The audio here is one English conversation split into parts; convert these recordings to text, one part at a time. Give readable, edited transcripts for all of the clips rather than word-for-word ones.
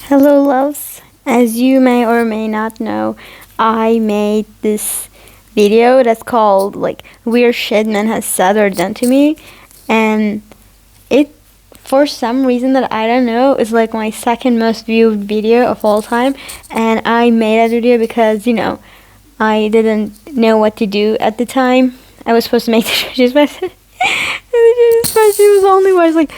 Hello, loves. As you may or may not know, I made this video that's called like weird shit men has said or done to me, and it, for some reason that I don't know, is like my second most viewed video of all time. And I made that video because I didn't know what to do at the time. I was supposed to make the judges but and the judges question was only watched like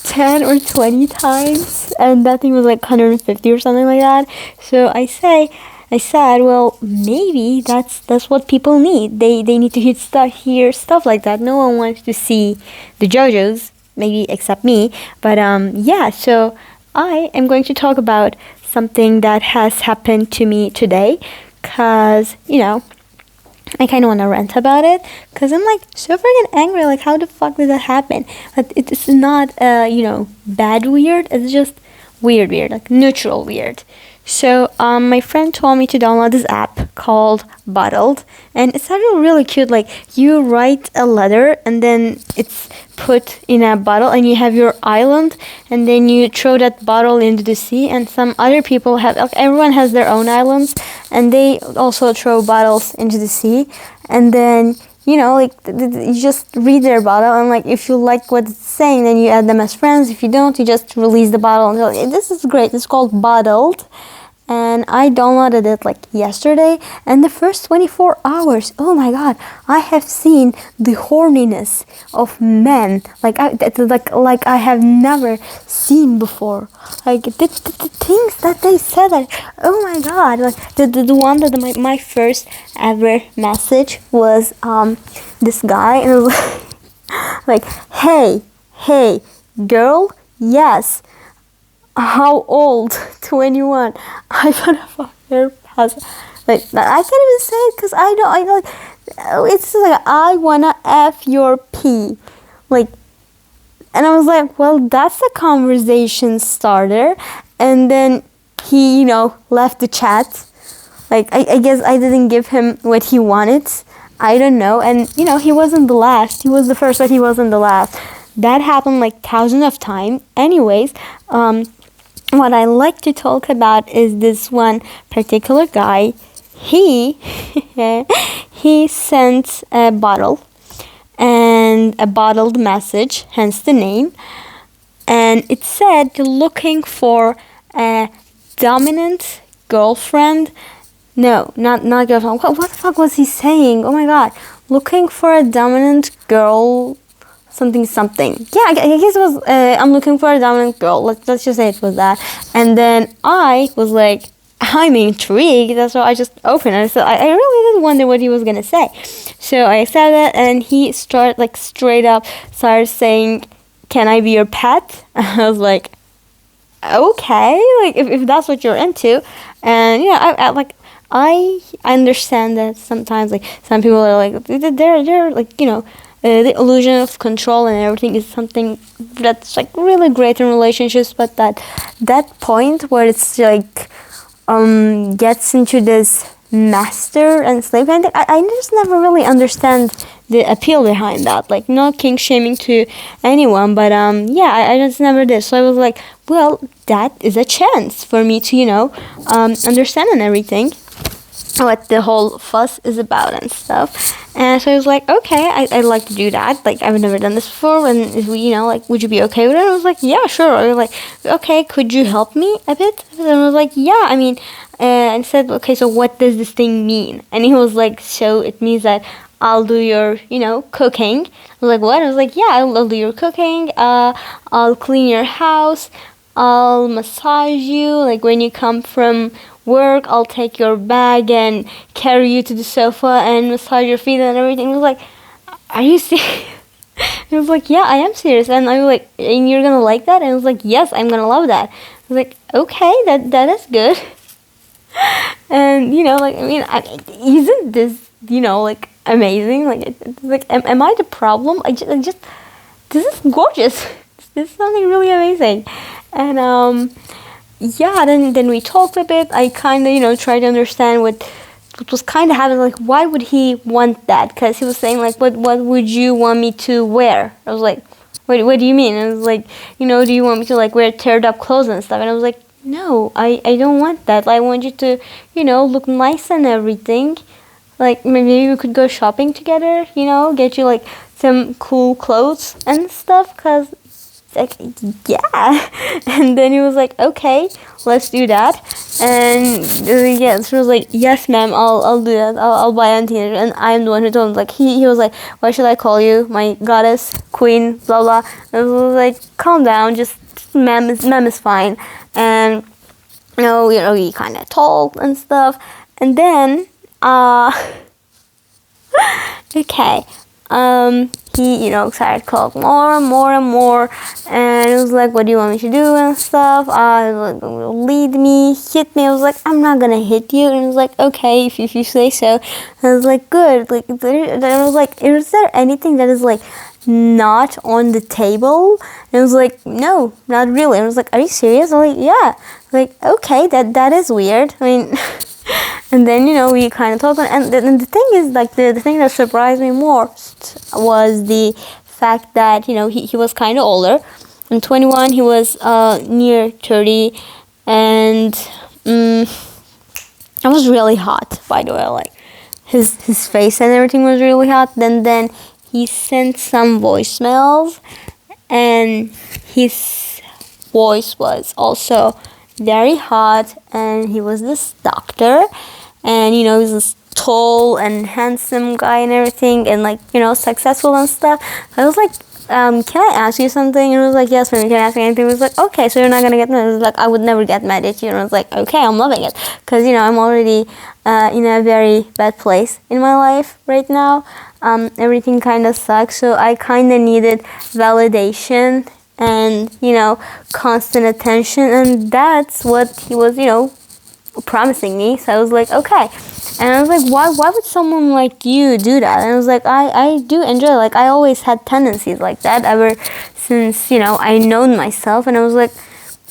10 or 20 times, and that thing was like 150 or something like that. So I said, well, maybe that's what people need. They need to hear stuff like that. No one wants to see the JoJo's, maybe except me. But yeah. So I am going to talk about something that has happened to me today, cause I kind of want to rant about it, because I'm like so freaking angry. Like, how the fuck did that happen? But it's not bad weird. It's just weird, like neutral weird. So my friend told me to download this app called Bottled, and it's actually really cute. Like, you write a letter and then it's put in a bottle, and you have your island, and then you throw that bottle into the sea, and some other people have, like, everyone has their own islands, and they also throw bottles into the sea, and then you just read their bottle, and like if you like what it's saying, then you add them as friends. If you don't, you just release the bottle. And like, this is great. It's called Bottled, and I downloaded it like yesterday, and the first 24 hours, oh my god, I have seen the horniness of men like I have never seen before. Like the things that they said, like, oh my god, like the one that my first ever message was this guy, and it was like, hey girl, yes, how old? 21. I wanna fuck your husband. Like, I can't even say it because I don't. It's like, I wanna f your pee. Like, and I was like, well, that's a conversation starter. And then he, left the chat. Like, I guess I didn't give him what he wanted. I don't know. And he wasn't the last. He was the first, but he wasn't the last. That happened like thousands of times. Anyways, what I like to talk about is this one particular guy. He he sent a bottle and a bottled message, hence the name, and it said looking for a dominant girlfriend. No, not girlfriend. What the fuck was he saying? Oh my god, looking for a dominant girl. Something. Yeah, I guess it was, I'm looking for a dominant girl. Let's just say it was that. And then I was like, I'm intrigued. That's why I just opened it. So I really did wonder what he was going to say. So I said that, and he started, like, straight up started saying, can I be your pet? I was like, okay, like, if that's what you're into. And, I understand that sometimes, like, some people are like, they're like, the illusion of control and everything is something that's like really great in relationships, but that point where it's like gets into this master and slave kind of thing, I just never really understand the appeal behind that. Like, not king shaming to anyone, but I just never did. So I was like, well, that is a chance for me to understand and everything what the whole fuss is about and stuff. And so I was like, okay, I'd like to do that. Like, I've never done this before. And if we, like, would you be okay with it? I was like, yeah, sure. I was like, okay, could you help me a bit? And I was like, yeah, I mean, and I said, okay, so what does this thing mean? And he was like, so it means that I'll do your, cooking. I was like, what? I was like, yeah, I'll do your cooking. I'll clean your house. I'll massage you. Like, when you come from work, I'll take your bag and carry you to the sofa and massage your feet and everything. I was like, are you serious? He was like, yeah, I am serious. And I was like, and you're gonna like that? And I was like, yes, I'm gonna love that. I was like, okay, that is good. And isn't this like amazing? Like, it's like, am I the problem? I just this is gorgeous. This is something really amazing. And then we talked a bit. I kind of, tried to understand what was kind of happening. Like, why would he want that? Because he was saying, like, what would you want me to wear? I was like, what do you mean? And I was like, do you want me to, like, wear teared up clothes and stuff? And I was like, no, I don't want that. I want you to, look nice and everything. Like, maybe we could go shopping together, get you like some cool clothes and stuff, cause like, yeah. And then he was like, okay, let's do that. And yeah, so he was like, yes ma'am, I'll do that. I'll buy anything. And I'm the one who told him, like, he was like, what should I call you? My goddess, queen, blah blah. And I was like, calm down, just ma'am is fine. And we kind of talked and stuff. And then okay, he, started talking more and more and more, and it was like, what do you want me to do and stuff. Like, lead me, hit me. I was like, I'm not gonna hit you. And it was like, okay, if you say so. And I was like, good. Like, then I was like, is there anything that is like not on the table? And it was like, no, not really. And I was like, are you serious? I'm like, yeah. Like, okay, that is weird. I mean, and then, we kind of talked, and the thing is, like, the thing that surprised me most was the fact that, he was kind of older. I'm 21, he was near 30, and it was really hot, by the way. Like, his face and everything was really hot. Then he sent some voicemails, and his voice was also very hot, and he was this doctor, and he's this tall and handsome guy and everything, and like, successful and stuff. I was like, can I ask you something? And it was like, yes ma'am, you can ask me anything. It was like, okay, so you're not gonna get mad. It was like, I would never get mad at you. And I was like, okay, I'm loving it, because I'm already in a very bad place in my life right now. Everything kind of sucks, so I kind of needed validation and constant attention, and that's what he was promising me. So I was like, okay. And I was like, why would someone like you do that? And I was like, I do enjoy, like, I always had tendencies like that ever since I known myself. And I was like,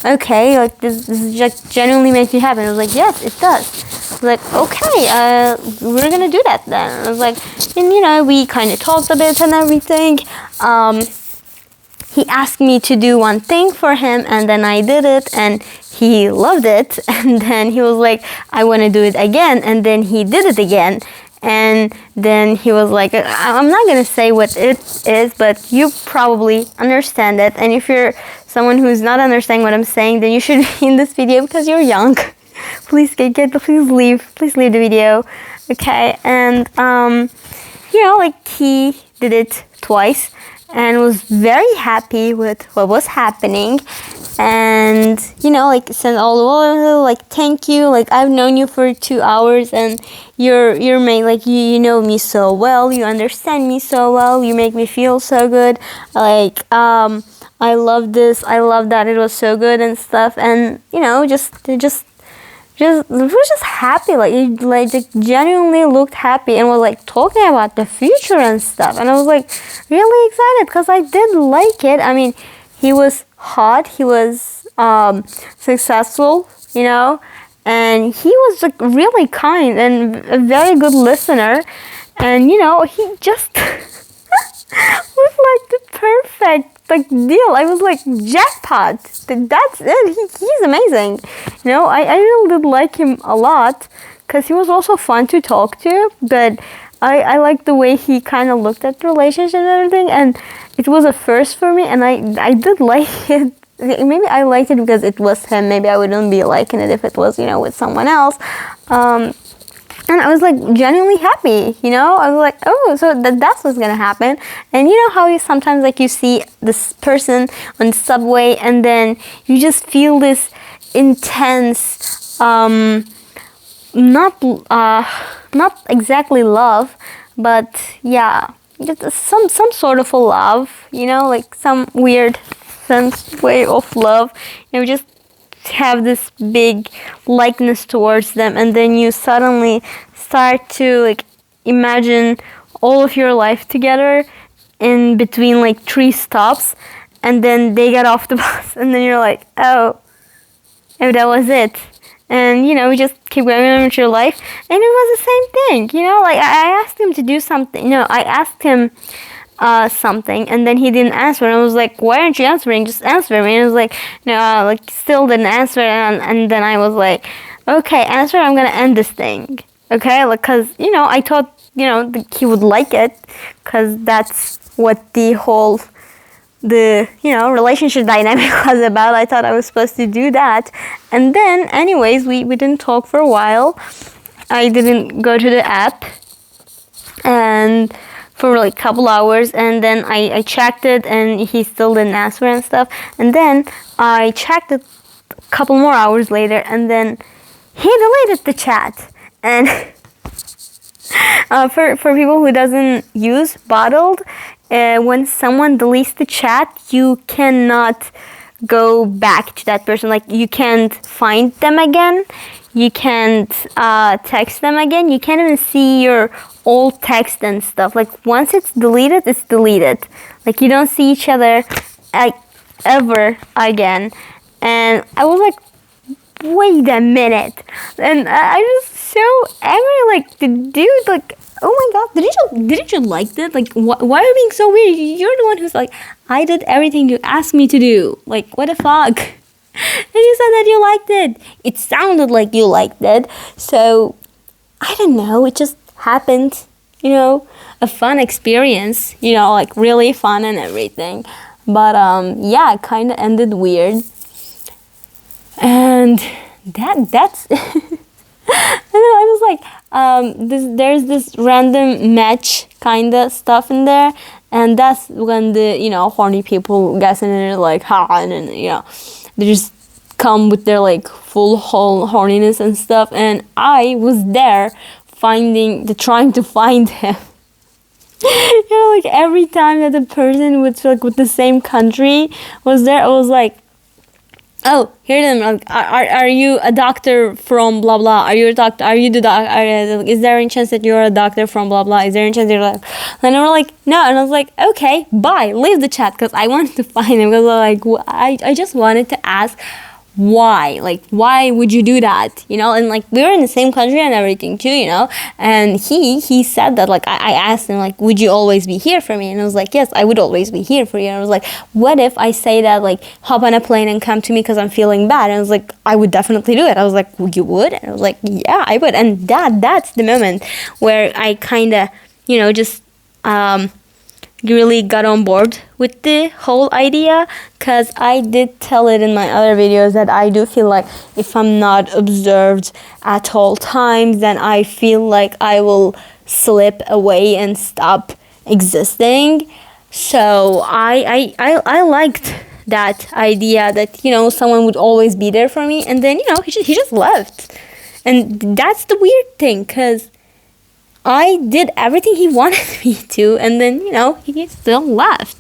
okay, like, this just genuinely makes me happy. And I was like, yes, it does. I was like, okay, we're gonna do that then. And I was like, and we kind of talked a bit and everything. He asked me to do one thing for him, and then I did it, and he loved it. And then he was like, I want to do it again. And then he did it again. And then he was like, I'm not going to say what it is, but you probably understand it. And if you're someone who's not understanding what I'm saying, then you should be in this video because you're young. Please please leave the video. Okay. And, like, he did it twice, and was very happy with what was happening, and like, sent all the like, thank you, like, I've known you for 2 hours, and you're made, like, you know me so well, you understand me so well, you make me feel so good, like, I love this, I love that, it was so good and stuff. And was just happy, like, it genuinely looked happy, and was like talking about the future and stuff. And I was like really excited because I did like it. I mean, he was hot, he was successful, and he was like really kind and a very good listener, and he just was like the perfect, like, deal. I was like, jackpot. That's it. He's amazing. I really did like him a lot, because he was also fun to talk to. But I liked the way he kind of looked at the relationship and everything, and it was a first for me, and I did like it. Maybe I liked it because it was him. Maybe I wouldn't be liking it if it was, with someone else. And I was like genuinely happy, I was like, oh, so that's what's gonna happen. And how you sometimes, like, you see this person on the subway, and then you just feel this intense, not exactly love, but yeah, just some sort of a love, like some weird sense way of love. Just have this big likeness towards them, and then you suddenly start to, like, imagine all of your life together in between, like, 3 stops, and then they get off the bus, and then you're like, oh, that was it. And we just keep going with your life, and it was the same thing. Like, I asked him to do something. I asked him something, and then he didn't answer, and I was like, why aren't you answering, just answer me. And he was like, no, like still didn't answer, and then I was like, okay, answer, I'm gonna end this thing, okay, like, cause I thought that he would like it, cause that's what the whole relationship dynamic was about. I thought I was supposed to do that. And then anyways, we didn't talk for a while. I didn't go to the app and for like a couple hours, and then I checked it and he still didn't answer and stuff. And then I checked it a couple more hours later, and then he deleted the chat. And for people who doesn't use Bottled, when someone deletes the chat, you cannot go back to that person. Like, you can't find them again. You can't text them again. You can't even see your old text and stuff. Like, once it's deleted, it's deleted. Like, you don't see each other ever again. And I was like, wait a minute. And I was so angry. Like, the dude, like, oh my god, didn't you like that? Like, why are you being so weird? You're the one who's like, I did everything you asked me to do. Like, what the fuck? And you said that you liked it. It sounded like you liked it. So, I don't know. It just happened, a fun experience, like really fun and everything. But, yeah, it kind of ended weird. And that's... And then I was like, there's this random match kind of stuff in there, and that's when the horny people get in there, like, and then they just come with their like full whole horniness and stuff. And I was there trying to find him. Like every time that the person with the same country was there, I was like, oh, hear them. Like, are you a doctor from blah blah? Are you a doctor? Are you the doctor? Is there any chance that you're a doctor from blah blah? Is there any chance you're like? And they were like, no. And I was like, okay, bye. Leave the chat, because I wanted to find him. Because I just wanted to ask why. Like, why would you do that? And like, we were in the same country and everything too. And he said that, like, I asked him, like, would you always be here for me? And I was like, yes, I would always be here for you. And I was like, what if I say that, like, hop on a plane and come to me because I'm feeling bad? And I was like, I would definitely do it. I was like, you would? And I was like, yeah, I would. And that's the moment where I kind of just really got on board with the whole idea, because I did tell it in my other videos that I do feel like if I'm not observed at all times, then I feel like I will slip away and stop existing. So I liked that idea that someone would always be there for me, and then he just left. And that's the weird thing, because I did everything he wanted me to, and then he still left.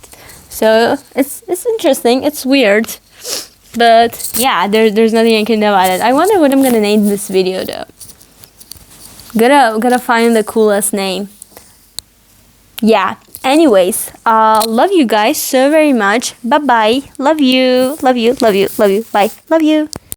So it's interesting. It's weird, but yeah, there's nothing I can do about it. I wonder what I'm gonna name this video though. Gotta find the coolest name. Yeah. Anyways, love you guys so very much. Bye bye. Love you. Love you. Love you. Love you. Bye. Love you.